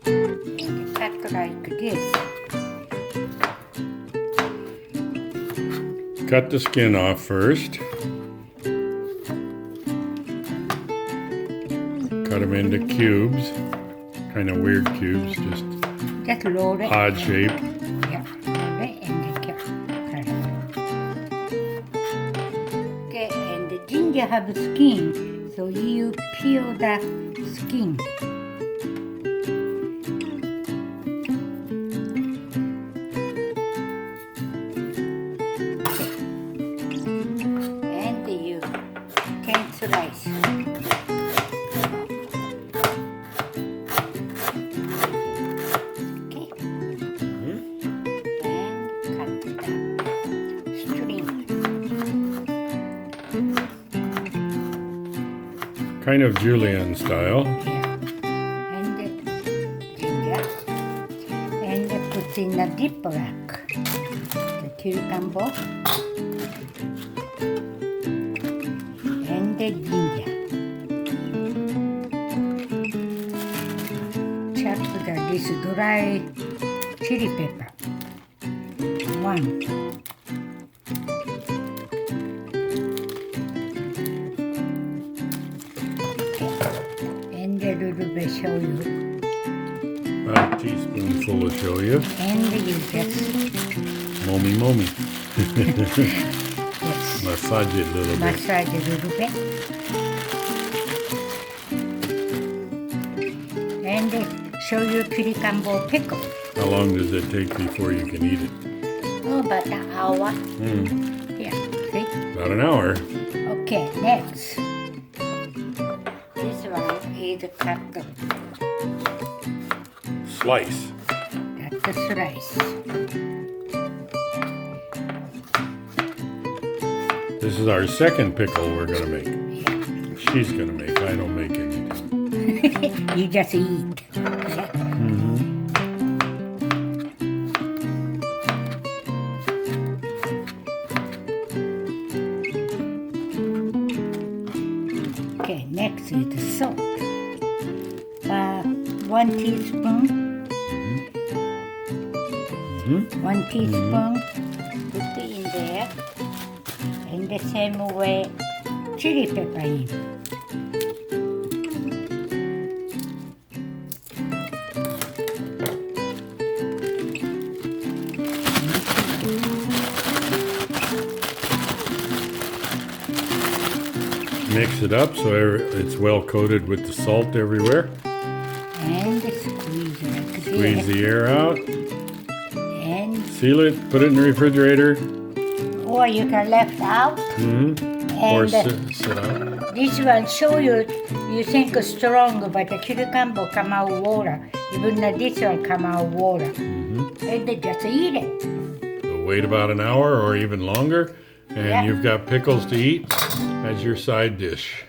And cut like this. Cut the skin off first. Cut them into cubes. Kind of weird cubes, just roll it. odd shape. Yeah, roll it and cut it. Okay, and the ginger have skin, so you peel the skin. And you can slice. Kind of julienne style. Yeah. And the ginger. And put in the Ziploc. The cucumber. And the ginger. Chop this dry chili pepper. 1. And a little bit shoyu. A teaspoonful of shoyu. And you just Momi. yes, Massage it a little bit. massage a little bit. And shoyu cucumber pickle. How long does it take before you can eat it? Oh, about an hour. Yeah, see? About an hour. Okay, next. This one is cut. Slice. That's the slice. This is our second pickle we're gonna make. Yeah. She's gonna make. I don't make anything. You just eat. Yeah. Okay, next is the salt. 1 teaspoon. 1 teaspoon. Put it in there. And the same way, chili pepper in. Mix it up so it's well coated with the salt everywhere. And squeeze like Squeeze this. the air out. And Seal it. Put it in the refrigerator. or you can left out. Or And sit out. this one show you think strong, but the cucumber come out water. Even this one come out water. And they just eat it. So wait about an hour or even longer, and Yeah. you've got pickles to eat as your side dish.